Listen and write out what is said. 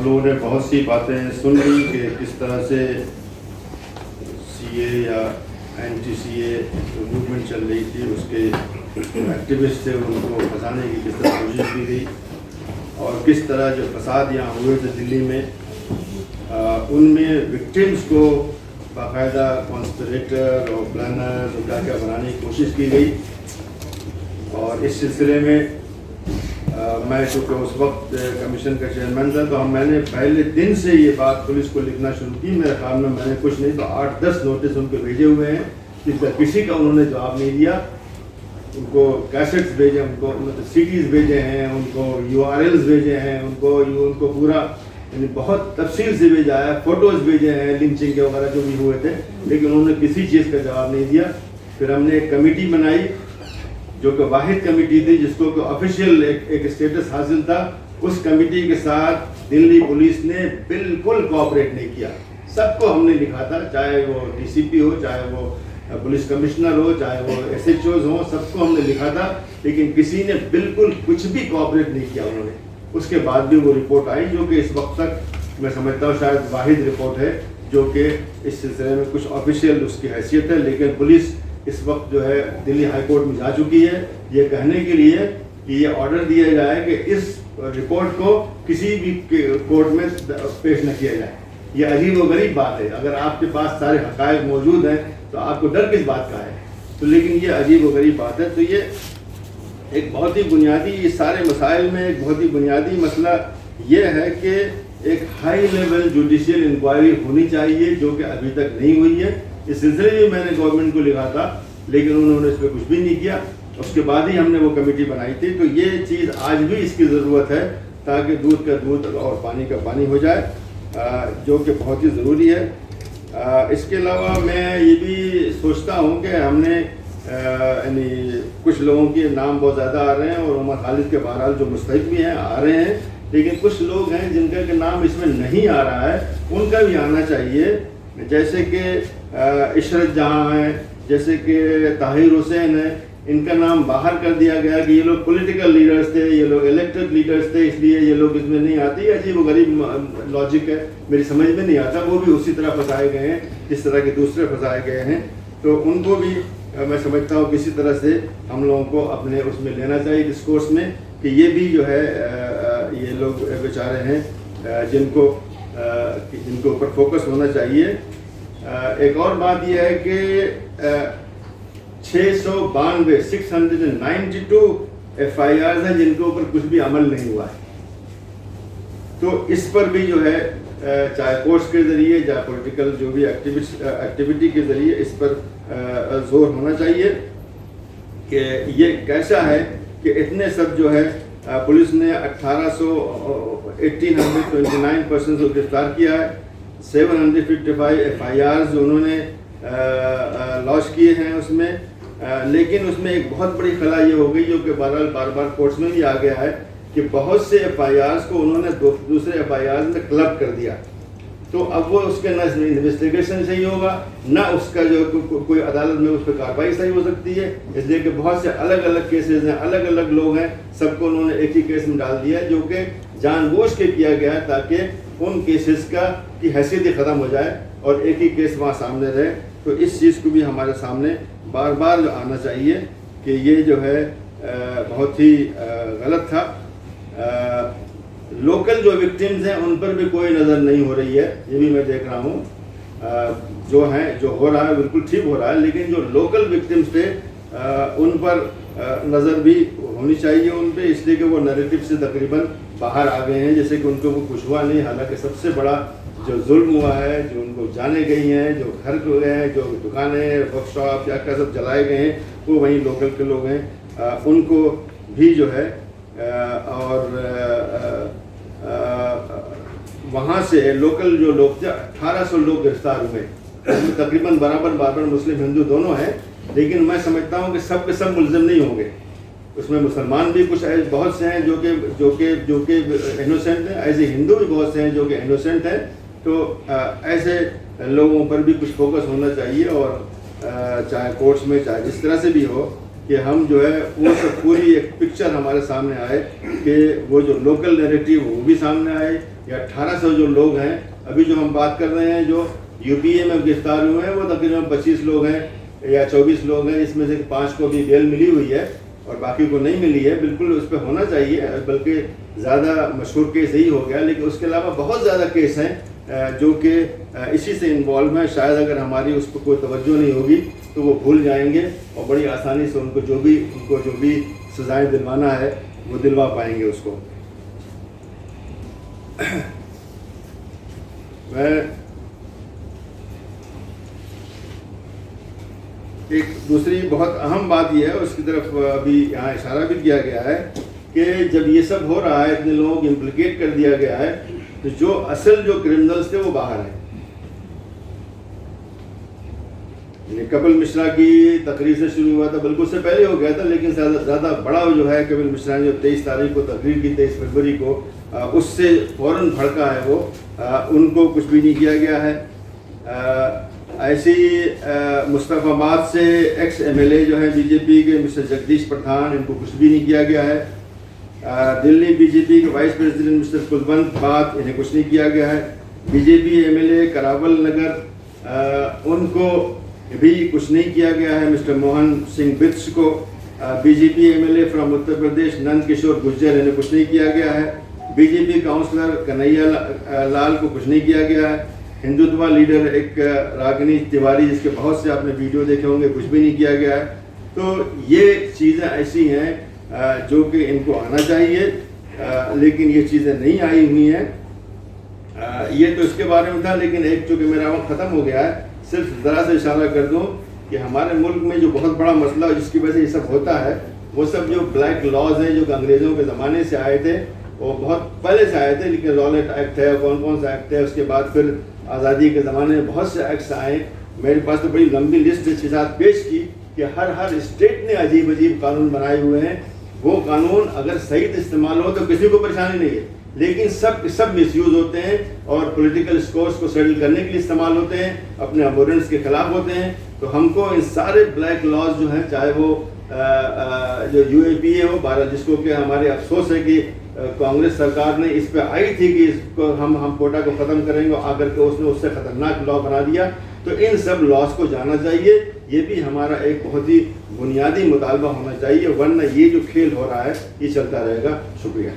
لوگوں نے بہت سی باتیں سن لی کہ کس طرح سے سی اے یا اینٹی سی اے جو موومنٹ چل رہی تھی اس کے ایکٹیوسٹ تھے ان کو پھنسانے کی کس طرح کوشش کی گئی، اور کس طرح جو فساد یہاں ہوئے تھے دلی میں ان میں وکٹمس کو باقاعدہ کانسپریٹر اور پلانر اور کیا کیا بنانے کی کوشش کی گئی۔ اور اس سلسلے میں میں چونکہ اس وقت کمیشن کا چیئرمین تھا تو میں نے پہلے دن سے یہ بات پولیس کو لکھنا شروع کی۔ میرے خیال میں نے کچھ نہیں تو 8-10 نوٹس ان کو بھیجے ہوئے ہیں، جس کا کسی کا انہوں نے جواب نہیں دیا۔ ان کو کیسٹس بھیجے، ان کو سی ڈیز بھیجے ہیں، ان کو URLs بھیجے ہیں، ان کو پورا یعنی بہت تفصیل سے بھیجا ہے، فوٹوز بھیجے ہیں لنچنگ کے وغیرہ جو بھی ہوئے تھے، لیکن انہوں نے کسی چیز کا جواب نہیں دیا۔ پھر ہم نے ایک کمیٹی بنائی جو کہ واحد کمیٹی تھی جس کو آفیشیل ایک اسٹیٹس حاصل تھا۔ اس کمیٹی کے ساتھ دلی پولیس نے بالکل کوآپریٹ نہیں کیا۔ سب کو ہم نے لکھا تھا، چاہے وہ DCP ہو، چاہے وہ پولیس کمشنر ہو، چاہے وہ SHOs ہوں، سب کو ہم نے لکھا تھا، لیکن کسی نے بالکل کچھ بھی کوآپریٹ نہیں کیا انہوں نے۔ اس کے بعد بھی وہ رپورٹ آئی جو کہ اس وقت تک میں سمجھتا ہوں شاید واحد رپورٹ ہے جو کہ اس سلسلے میں کچھ آفیشیل اس کی حیثیت ہے، لیکن پولیس اس وقت جو ہے دلی ہائی کورٹ میں جا چکی ہے یہ کہنے کے لیے کہ یہ آرڈر دیا جائے کہ اس رپورٹ کو کسی بھی کورٹ میں پیش نہ کیا جائے۔ یہ عجیب و غریب بات ہے، اگر آپ کے پاس سارے حقائق موجود ہیں تو آپ کو ڈر کس بات کا ہے؟ تو لیکن یہ عجیب و غریب بات ہے۔ تو یہ ایک بہت ہی بنیادی، اس سارے مسائل میں ایک بہت ہی بنیادی مسئلہ یہ ہے کہ ایک ہائی لیول جوڈیشیل انکوائری ہونی چاہیے جو کہ ابھی تک نہیں ہوئی ہے۔ اس سلسلے میں میں نے گورنمنٹ کو لکھا تھا لیکن انہوں نے اس پہ کچھ بھی نہیں کیا۔ اس کے بعد ہی ہم نے وہ کمیٹی بنائی تھی۔ تو یہ چیز آج بھی اس کی ضرورت ہے تاکہ دودھ کا دودھ اور پانی کا پانی ہو جائے، جو کہ بہت ہی ضروری ہے۔ اس کے علاوہ میں یہ بھی سوچتا ہوں کہ ہم نے یعنی کچھ لوگوں کے نام بہت زیادہ آ رہے ہیں اور عمر خالد کے بہرحال جو مستحق بھی ہیں آ رہے ہیں، لیکن کچھ لوگ ہیں جن کا نام اس میں نہیں آ رہا ہے، ان کا بھی آنا چاہیے، جیسے کہ عشرت جہاں ہیں، جیسے کہ طاہر حسین ہیں۔ ان کا نام باہر کر دیا گیا کہ یہ لوگ پولیٹیکل لیڈرز تھے، یہ لوگ الیکٹڈ لیڈرز تھے، اس لیے یہ لوگ اس میں نہیں آتے۔ یہ عجیب و غریب لاجک ہے، میری سمجھ میں نہیں آتا۔ وہ بھی اسی طرح پھنسائے گئے ہیں جس طرح کے دوسرے پھنسائے گئے ہیں، تو ان کو بھی میں سمجھتا ہوں کسی طرح سے ہم لوگوں کو اپنے اس میں لینا چاہیے ڈسکورس میں کہ یہ بھی جو ہے یہ لوگ بیچارے ہیں جن کے اوپر فوکس ہونا چاہیے۔ ایک اور بات یہ ہے کہ 692 FIRs ہیں جن کے اوپر کچھ بھی عمل نہیں ہوا ہے، تو اس پر بھی جو ہے چاہے کورٹس کے ذریعے چاہے پولیٹیکل جو بھی ایکٹیویٹی کے ذریعے اس پر زور ہونا چاہیے کہ یہ کیسا ہے کہ اتنے سب جو ہے پولیس نے 1829 پرسنز کو گرفتار کیا ہے، 755 FIRs جو انہوں نے لانچ کیے ہیں اس میں، لیکن اس میں ایک بہت بڑی خلا یہ ہو گئی جو کہ بہرحال بار بار کورٹس میں بھی آ گیا ہے کہ بہت سے FIRs کو انہوں نے دوسرے FIRs میں کلب کر دیا، تو اب وہ اس کے نہ انویسٹیگیشن صحیح ہوگا نہ اس کا جو کوئی عدالت میں اس پہ کارروائی صحیح ہو سکتی ہے، اس لیے کہ بہت سے الگ الگ کیسز ہیں، الگ الگ لوگ ہیں، سب کو انہوں نے ایک ہی کیس میں ڈال دیا جو کہ جان بوجھ کے کیا گیا ہے تاکہ ان کیسز کی حیثیت ہی ختم ہو جائے اور ایک ہی کیس وہاں سامنے رہے۔ تو اس چیز کو بھی ہمارے سامنے بار بار آنا چاہیے کہ یہ جو ہے بہت ہی غلط تھا۔ لوکل جو وکٹمز ہیں ان پر بھی کوئی نظر نہیں ہو رہی ہے، یہ بھی میں دیکھ رہا ہوں، جو ہو رہا ہے بالکل ٹھیک ہو رہا ہے، لیکن جو لوکل وکٹمز تھے ان پر نظر بھی ہونی چاہیے ان پہ، اس لیے کہ وہ نیریٹو سے تقریباً باہر آ گئے ہیں، جیسے کہ ان کو کچھ ہوا نہیں، حالانکہ سب سے بڑا جو ظلم ہوا ہے، جو ان کو جانے گئی ہیں، جو گھر گئے ہیں، جو دکانیں ورک شاپ کیا کیا سب جلائے گئے ہیں، وہ وہیں لوکل کے لوگ ہیں، ان کو بھی جو ہے اور وہاں سے لوکل جو لوگ تھے 1800 لوگ گرفتار ہوئے، تقریباً برابر مسلم ہندو دونوں ہیں، لیکن میں سمجھتا ہوں کہ سب کے سب ملزم نہیں ہوں گے، اس میں مسلمان بھی کچھ بہت سے ہیں جو کہ انوسینٹ ہیں، ایز اے ہندو بھی بہت سے ہیں جو کہ انوسینٹ ہیں، تو ایسے لوگوں پر بھی کچھ فوکس ہونا چاہیے، اور چاہے کورٹس میں چاہے جس طرح سے بھی ہو کہ ہم جو ہے وہ سب پوری ایک پکچر ہمارے سامنے آئے کہ وہ جو لوکل نیریٹو وہ بھی سامنے آئے. یا 1800 جو لوگ ہیں ابھی جو ہم بات کر رہے ہیں جو یو پی اے میں گرفتار ہوئے ہیں وہ تقریباً 25 لوگ ہیں یا 24 لوگ ہیں. اس میں سے 5 کو بھی بیل ملی ہوئی ہے اور باقی کو نہیں ملی ہے. بالکل اس پہ ہونا چاہیے, بلکہ زیادہ مشہور کیس یہی ہو گیا. لیکن اس کے علاوہ بہت زیادہ کیس ہیں جو کہ اسی سے انوالو ہیں. شاید اگر ہماری اس پہ کوئی توجہ نہیں ہوگی تو وہ بھول جائیں گے اور بڑی آسانی سے ان کو جو بھی سزائیں دلوانا ہے وہ دلوا پائیں گے اس کو. میں ایک دوسری بہت اہم بات یہ ہے, اس کی طرف ابھی یہاں اشارہ بھی کیا گیا ہے کہ جب یہ سب ہو رہا ہے, اتنے لوگوں کو امپلیکیٹ کر دیا گیا ہے, تو جو اصل جو کرمنلز تھے وہ باہر ہیں. کپل مشرا کی تقریر سے شروع ہوا تھا, بالکل سے پہلے ہو گیا تھا, لیکن زیادہ بڑا جو ہے کپل مشرا نے جو 23 تاریخ کو تقریر کی, 23 فروری کو, اس سے فوراً بھڑکا ہے وہ, ان کو کچھ بھی نہیں کیا گیا ہے. ایسی مصطفیٰ آباد سے ایکس ایم ایل اے جو ہیں بی جے پی کے مسٹر جگدیش پٹھان, ان کو کچھ بھی نہیں کیا گیا ہے. دلی بی جے پی کے وائس پریزیڈنٹ مسٹر کلونت بات, انہیں کچھ نہیں کیا گیا ہے. B J P M L A Karawal Nagar, ان کو بھی کچھ نہیں کیا گیا ہے. مسٹر موہن سنگھ بتس کو, B J P M L A from Uttar Pradesh نند کشور گجر, انہیں کچھ نہیں کیا گیا ہے. بی جے پی کاؤنسلر کنہیا لال کو کچھ نہیں کیا گیا ہے. ہندوتوا لیڈر ایک راگنی تیواری, جس کے بہت سے آپ نے ویڈیو دیکھے ہوں گے, کچھ بھی نہیں کیا گیا ہے. تو یہ چیزیں ایسی ہیں جو کہ ان کو آنا چاہیے, لیکن یہ چیزیں نہیں آئی ہوئی ہیں. یہ تو اس کے بارے میں تھا. لیکن ایک چونکہ میرا وقت ختم ہو گیا ہے, صرف ذرا سے اشارہ کر دوں کہ ہمارے ملک میں جو بہت بڑا مسئلہ جس کی وجہ سے یہ سب ہوتا ہے, وہ سب جو بلیک لاز ہیں جو کہ انگریزوں کے زمانے سے آئے تھے, وہ بہت پہلے سے آئے تھے. لیکن رولٹ ایکٹ ہے, کون سا ایکٹ ہے, اس کے بعد پھر آزادی کے زمانے میں بہت سے ایکٹس آئے. میرے پاس تو بڑی لمبی لسٹ اس کے ساتھ پیش کی کہ ہر اسٹیٹ نے عجیب قانون بنائے ہوئے ہیں. وہ قانون اگر صحیح استعمال ہو تو کسی کو پریشانی نہیں ہے, لیکن سب مس یوز ہوتے ہیں اور پولیٹیکل اسکورس کو سیٹل کرنے کے لیے استعمال ہوتے ہیں, اپنے اپوننٹس کے خلاف ہوتے ہیں. تو ہم کو ان سارے بلیک لاز جو ہیں, چاہے وہ جو یو اے پی اے ہو 12, جس کو کہ ہمارے افسوس ہے کہ کانگریس سرکار نے اس پہ آئی تھی کہ اس کو ہم کوٹا کو ختم کریں گے, آ کر کے اس نے اس سے خطرناک لا بنا دیا. تو ان سب لاز کو جانا چاہیے. یہ بھی ہمارا ایک بہت ہی بنیادی مطالبہ ہونا چاہیے, ورنہ یہ جو کھیل ہو رہا ہے یہ چلتا رہے گا. شکریہ.